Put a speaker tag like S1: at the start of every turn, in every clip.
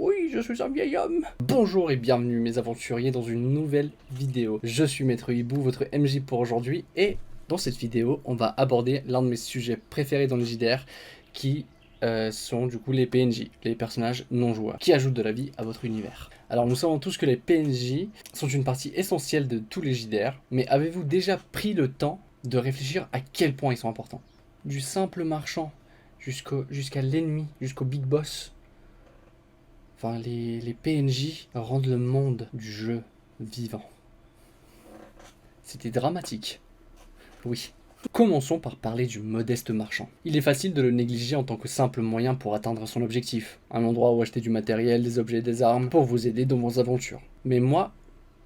S1: Oui, je suis un vieil homme. Bonjour et bienvenue mes aventuriers dans une nouvelle vidéo. Je suis Maître Hibou, votre MJ pour aujourd'hui, et dans cette vidéo, on va aborder l'un de mes sujets préférés dans les JDR, qui sont du coup les PNJ, les personnages non joueurs, qui ajoutent de la vie à votre univers. Alors nous savons tous que les PNJ sont une partie essentielle de tous les JDR, mais avez-vous déjà pris le temps de réfléchir à quel point ils sont importants? Du simple marchand jusqu'à l'ennemi, jusqu'au big boss. Enfin, les PNJ rendent le monde du jeu vivant. C'était dramatique. Oui. Commençons par parler du modeste marchand. Il est facile de le négliger en tant que simple moyen pour atteindre son objectif. Un endroit où acheter du matériel, des objets, des armes, pour vous aider dans vos aventures. Mais moi,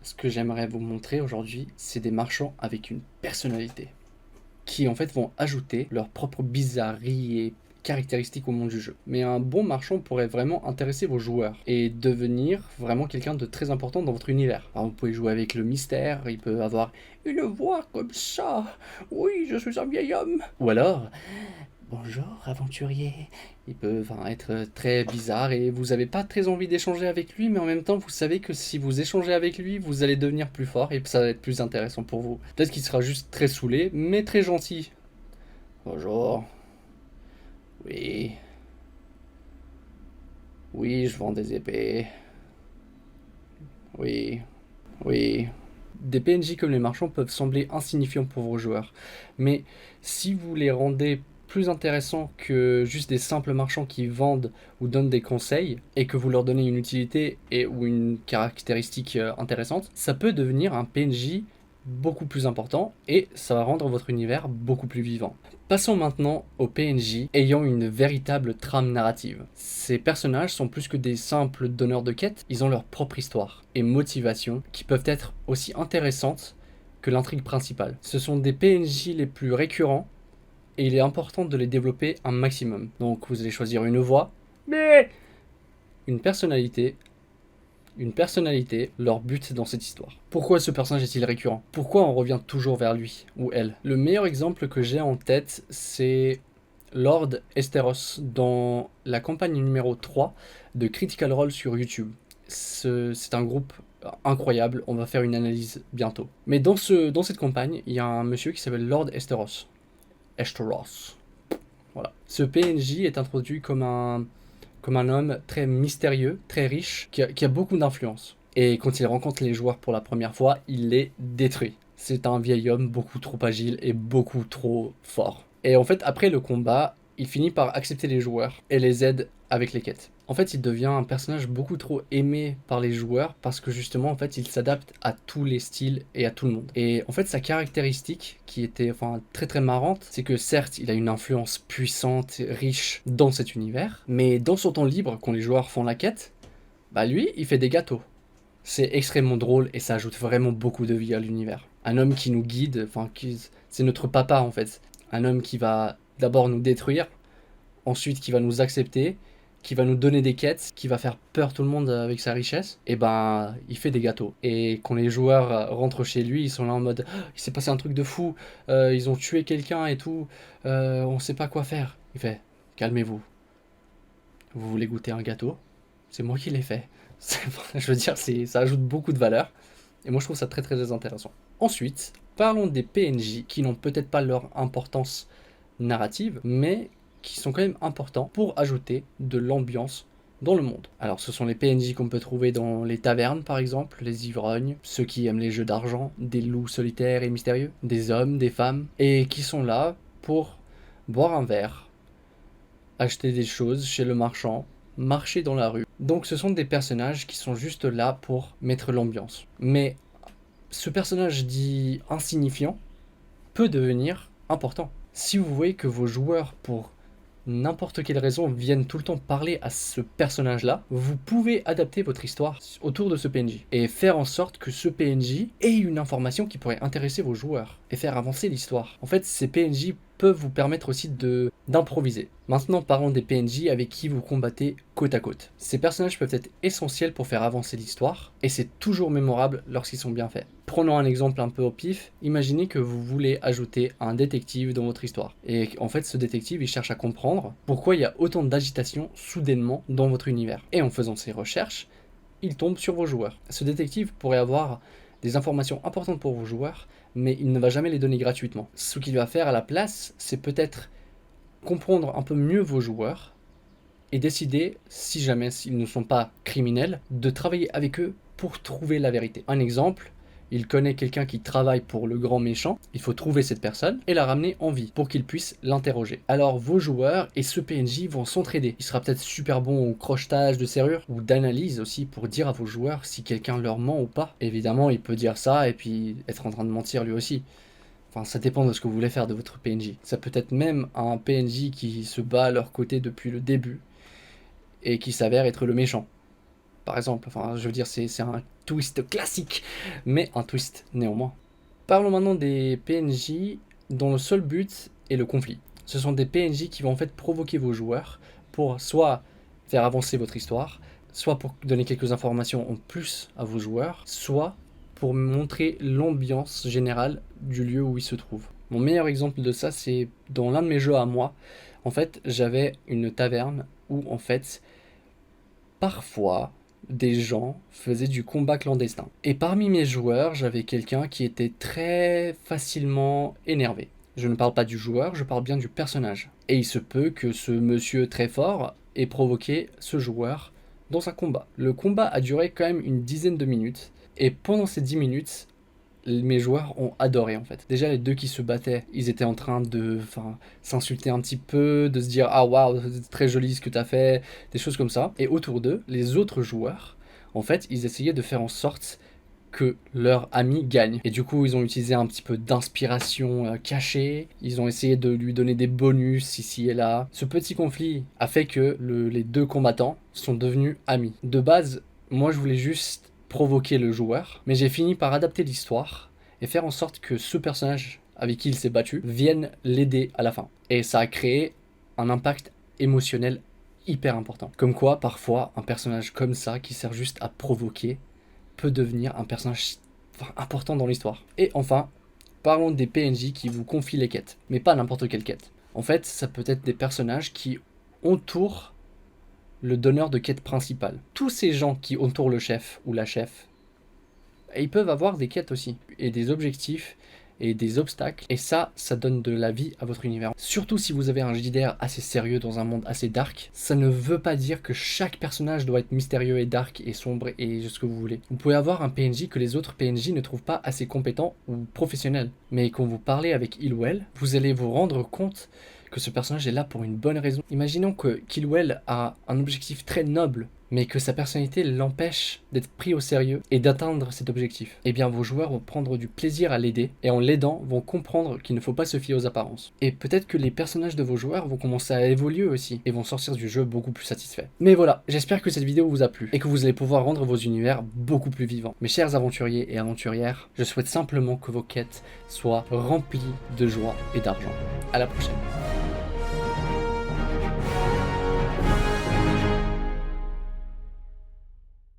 S1: ce que j'aimerais vous montrer aujourd'hui, c'est des marchands avec une personnalité. Qui en fait vont ajouter leur propre bizarrerie et caractéristiques au monde du jeu. Mais un bon marchand pourrait vraiment intéresser vos joueurs et devenir vraiment quelqu'un de très important dans votre univers. Alors vous pouvez jouer avec le mystère, il peut avoir une voix comme ça. Oui, je suis un vieil homme. Ou alors, bonjour aventurier. Il peut être très bizarre et vous n'avez pas très envie d'échanger avec lui, mais en même temps vous savez que si vous échangez avec lui, vous allez devenir plus fort et ça va être plus intéressant pour vous. Peut-être qu'il sera juste très saoulé, mais très gentil. Bonjour. Oui. Oui, je vends des épées. Oui. Oui. Des PNJ comme les marchands peuvent sembler insignifiants pour vos joueurs, mais si vous les rendez plus intéressants que juste des simples marchands qui vendent ou donnent des conseils, et que vous leur donnez une utilité ou une caractéristique intéressante, ça peut devenir un PNJ beaucoup plus important et ça va rendre votre univers beaucoup plus vivant. Passons maintenant aux PNJ ayant une véritable trame narrative. Ces personnages sont plus que des simples donneurs de quêtes, ils ont leur propre histoire et motivation qui peuvent être aussi intéressantes que l'intrigue principale. Ce sont des PNJ les plus récurrents et il est important de les développer un maximum. Donc vous allez choisir une voix, mais une personnalité, leur but dans cette histoire. Pourquoi ce personnage est-il récurrent? Pourquoi on revient toujours vers lui ou elle? Le meilleur exemple que j'ai en tête, c'est Lord Esteros dans la campagne numéro 3 de Critical Role sur YouTube. C'est un groupe incroyable, on va faire une analyse bientôt. Mais dans cette campagne, il y a un monsieur qui s'appelle Lord Esteros. Voilà. Ce PNJ est introduit comme un homme très mystérieux, très riche, qui a beaucoup d'influence. Et quand il rencontre les joueurs pour la première fois, il les détruit. C'est un vieil homme beaucoup trop agile et beaucoup trop fort. Et en fait, après le combat, il finit par accepter les joueurs et les aide avec les quêtes. En fait, il devient un personnage beaucoup trop aimé par les joueurs parce que justement, en fait, il s'adapte à tous les styles et à tout le monde. Et en fait, sa caractéristique, qui était très très marrante, c'est que certes, il a une influence puissante, riche dans cet univers, mais dans son temps libre, quand les joueurs font la quête, lui, il fait des gâteaux. C'est extrêmement drôle et ça ajoute vraiment beaucoup de vie à l'univers. Un homme qui nous guide, c'est notre papa en fait. Un homme qui va d'abord nous détruire, ensuite qui va nous accepter, qui va nous donner des quêtes, qui va faire peur tout le monde avec sa richesse, et il fait des gâteaux. Et quand les joueurs rentrent chez lui, ils sont là en mode il s'est passé un truc de fou, ils ont tué quelqu'un et tout, on sait pas quoi faire. Il fait calmez-vous. Vous voulez goûter un gâteau? C'est moi qui l'ai fait. Je veux dire, ça ajoute beaucoup de valeur. Et moi, je trouve ça très très intéressant. Ensuite, parlons des PNJ qui n'ont peut-être pas leur importance narrative, mais qui sont quand même importants pour ajouter de l'ambiance dans le monde. Alors, ce sont les PNJ qu'on peut trouver dans les tavernes, par exemple, les ivrognes, ceux qui aiment les jeux d'argent, des loups solitaires et mystérieux, des hommes, des femmes, et qui sont là pour boire un verre, acheter des choses chez le marchand, marcher dans la rue. Donc ce sont des personnages qui sont juste là pour mettre l'ambiance. Mais ce personnage dit insignifiant peut devenir important. Si vous voyez que vos joueurs, pour n'importe quelle raison, viennent tout le temps parler à ce personnage-là, vous pouvez adapter votre histoire autour de ce PNJ et faire en sorte que ce PNJ ait une information qui pourrait intéresser vos joueurs et faire avancer l'histoire. En fait, ces PNJ peuvent vous permettre aussi d'improviser. Maintenant, parlons des PNJ avec qui vous combattez côte à côte. Ces personnages peuvent être essentiels pour faire avancer l'histoire, et c'est toujours mémorable lorsqu'ils sont bien faits. Prenons un exemple un peu au pif, imaginez que vous voulez ajouter un détective dans votre histoire. Et en fait, ce détective, il cherche à comprendre pourquoi il y a autant d'agitation soudainement dans votre univers. Et en faisant ses recherches, il tombe sur vos joueurs. Ce détective pourrait avoir des informations importantes pour vos joueurs, mais il ne va jamais les donner gratuitement. Ce qu'il va faire à la place, c'est peut-être comprendre un peu mieux vos joueurs et décider, si jamais ils ne sont pas criminels, de travailler avec eux pour trouver la vérité. Un exemple, il connaît quelqu'un qui travaille pour le grand méchant, il faut trouver cette personne et la ramener en vie pour qu'il puisse l'interroger. Alors vos joueurs et ce PNJ vont s'entraider. Il sera peut-être super bon au crochetage de serrure ou d'analyse aussi pour dire à vos joueurs si quelqu'un leur ment ou pas. Évidemment, il peut dire ça et puis être en train de mentir lui aussi. Enfin, ça dépend de ce que vous voulez faire de votre PNJ. Ça peut être même un PNJ qui se bat à leur côté depuis le début et qui s'avère être le méchant. Par exemple, enfin, je veux dire, c'est un twist classique, mais un twist néanmoins. Parlons maintenant des PNJ dont le seul but est le conflit. Ce sont des PNJ qui vont en fait provoquer vos joueurs pour soit faire avancer votre histoire, soit pour donner quelques informations en plus à vos joueurs, soit pour montrer l'ambiance générale du lieu où ils se trouvent. Mon meilleur exemple de ça, c'est dans l'un de mes jeux à moi. En fait, j'avais une taverne où en fait, parfois, des gens faisaient du combat clandestin. Et parmi mes joueurs, j'avais quelqu'un qui était très facilement énervé. Je ne parle pas du joueur, je parle bien du personnage. Et il se peut que ce monsieur très fort ait provoqué ce joueur dans un combat. Le combat a duré quand même une dizaine de minutes. Et pendant ces 10 minutes, mes joueurs ont adoré en fait. Déjà les deux qui se battaient, ils étaient en train de s'insulter un petit peu, de se dire ah waouh c'est très joli ce que t'as fait, des choses comme ça. Et autour d'eux, les autres joueurs, en fait, ils essayaient de faire en sorte que leur ami gagne. Et du coup, ils ont utilisé un petit peu d'inspiration cachée, ils ont essayé de lui donner des bonus ici et là. Ce petit conflit a fait que les deux combattants sont devenus amis. De base, moi je voulais juste provoquer le joueur, mais j'ai fini par adapter l'histoire et faire en sorte que ce personnage avec qui il s'est battu vienne l'aider à la fin. Et ça a créé un impact émotionnel hyper important. Comme quoi, parfois, un personnage comme ça, qui sert juste à provoquer, peut devenir un personnage important dans l'histoire. Et enfin, parlons des PNJ qui vous confient les quêtes, mais pas n'importe quelle quête. En fait, ça peut être des personnages qui entourent le donneur de quête principale. Tous ces gens qui entourent le chef ou la chef, ils peuvent avoir des quêtes aussi, et des objectifs, et des obstacles, et ça donne de la vie à votre univers. Surtout si vous avez un JDR assez sérieux dans un monde assez dark, ça ne veut pas dire que chaque personnage doit être mystérieux et dark et sombre et ce que vous voulez. Vous pouvez avoir un PNJ que les autres PNJ ne trouvent pas assez compétent ou professionnel, mais quand vous parlez avec il ou elle, vous allez vous rendre compte que ce personnage est là pour une bonne raison. Imaginons que Killwell a un objectif très noble, mais que sa personnalité l'empêche d'être pris au sérieux et d'atteindre cet objectif. Eh bien, vos joueurs vont prendre du plaisir à l'aider, et en l'aidant, vont comprendre qu'il ne faut pas se fier aux apparences. Et peut-être que les personnages de vos joueurs vont commencer à évoluer aussi, et vont sortir du jeu beaucoup plus satisfaits. Mais voilà, j'espère que cette vidéo vous a plu, et que vous allez pouvoir rendre vos univers beaucoup plus vivants. Mes chers aventuriers et aventurières, je souhaite simplement que vos quêtes soient remplies de joie et d'argent. À la prochaine.